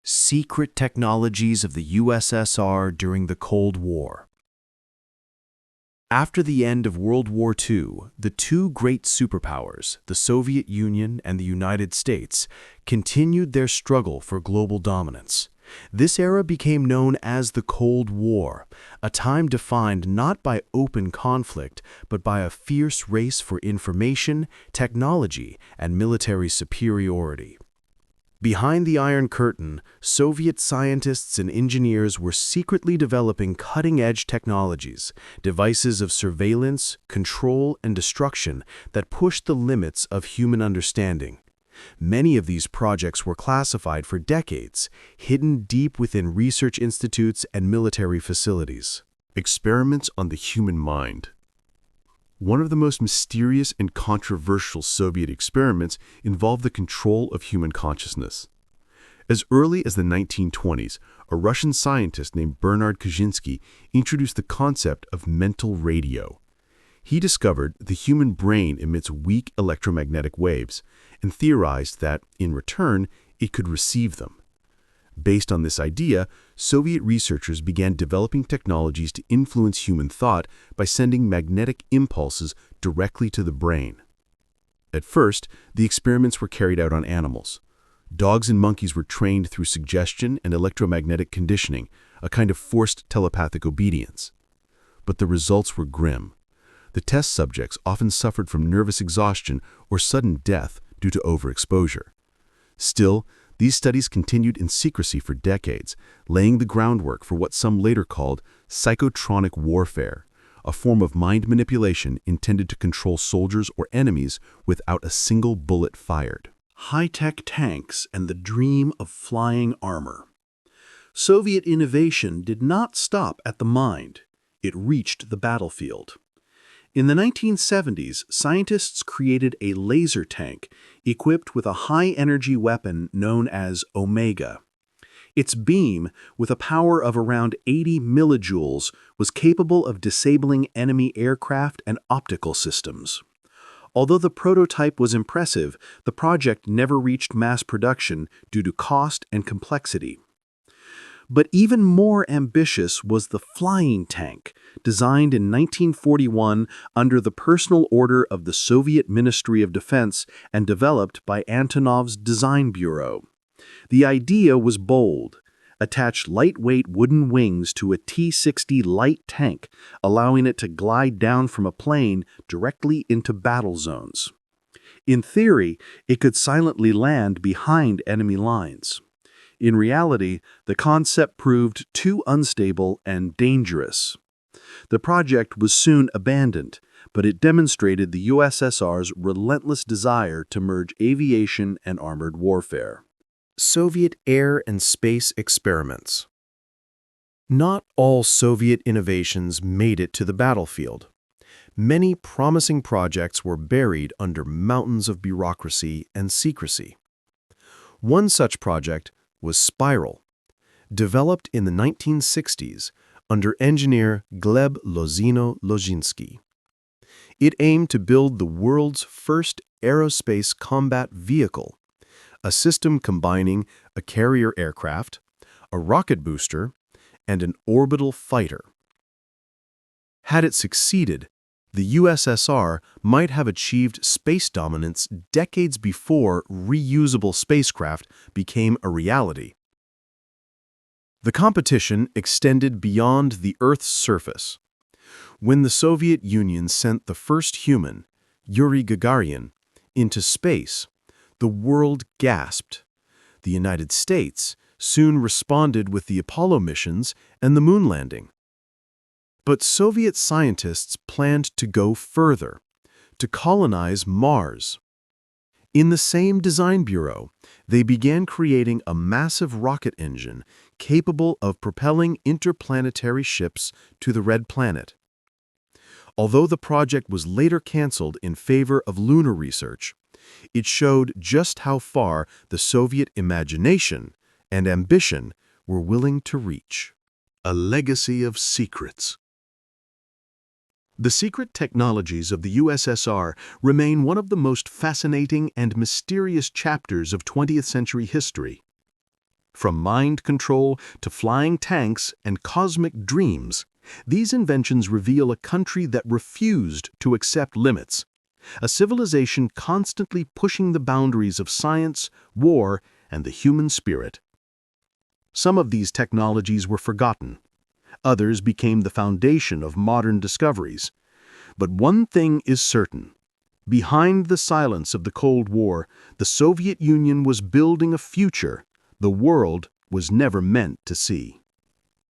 Secret technologies of the USSR during the Cold War. After the end of World War II, the two great superpowers, the Soviet Union and the United States, continued their struggle for global dominance. This era became known as the Cold War, a time defined not by open conflict, but by a fierce race for information, technology, and military superiority. Behind the Iron Curtain, Soviet scientists and engineers were secretly developing cutting-edge technologies, devices of surveillance, control, and destruction that pushed the limits of human understanding. Many of these projects were classified for decades, hidden deep within research institutes and military facilities. Experiments on the human mind. One of the most mysterious and controversial Soviet experiments involved the control of human consciousness. As early as the 1920s, a Russian scientist named Bernard Kaczynski introduced the concept of mental radio. He discovered the human brain emits weak electromagnetic waves and theorized that, in return, it could receive them. Based on this idea, Soviet researchers began developing technologies to influence human thought by sending magnetic impulses directly to the brain. At first, the experiments were carried out on animals. Dogs and monkeys were trained through suggestion and electromagnetic conditioning, a kind of forced telepathic obedience. But the results were grim. The test subjects often suffered from nervous exhaustion or sudden death due to overexposure. Still, these studies continued in secrecy for decades, laying the groundwork for what some later called psychotronic warfare, a form of mind manipulation intended to control soldiers or enemies without a single bullet fired. High-tech tanks and the dream of flying armor. Soviet innovation did not stop at the mind. It reached the battlefield. In the 1970s, scientists created a laser tank equipped with a high-energy weapon known as Omega. Its beam, with a power of around 80 millijoules, was capable of disabling enemy aircraft and optical systems. Although the prototype was impressive, the project never reached mass production due to cost and complexity. But even more ambitious was the flying tank, designed in 1941 under the personal order of the Soviet Ministry of Defense and developed by Antonov's Design Bureau. The idea was bold: attach lightweight wooden wings to a T-60 light tank, allowing it to glide down from a plane directly into battle zones. In theory, it could silently land behind enemy lines. In reality, the concept proved too unstable and dangerous. The project was soon abandoned, but it demonstrated the USSR's relentless desire to merge aviation and armored warfare. Soviet air and space experiments. Not all Soviet innovations made it to the battlefield. Many promising projects were buried under mountains of bureaucracy and secrecy. One such project was Spiral, developed in the 1960s under engineer Gleb Lozino-Lojinsky. It aimed to build the world's first aerospace combat vehicle, a system combining a carrier aircraft, a rocket booster, and an orbital fighter. Had it succeeded, the USSR might have achieved space dominance decades before reusable spacecraft became a reality. The competition extended beyond the Earth's surface. When the Soviet Union sent the first human, Yuri Gagarin, into space, the world gasped. The United States soon responded with the Apollo missions and the moon landing. But Soviet scientists planned to go further, to colonize Mars. In the same design bureau, they began creating a massive rocket engine capable of propelling interplanetary ships to the Red Planet. Although the project was later canceled in favor of lunar research, it showed just how far the Soviet imagination and ambition were willing to reach. A legacy of secrets. The secret technologies of the USSR remain one of the most fascinating and mysterious chapters of 20th century history. From mind control to flying tanks and cosmic dreams, these inventions reveal a country that refused to accept limits, a civilization constantly pushing the boundaries of science, war, and the human spirit. Some of these technologies were forgotten. Others became the foundation of modern discoveries. But one thing is certain. Behind the silence of the Cold War, the Soviet Union was building a future the world was never meant to see.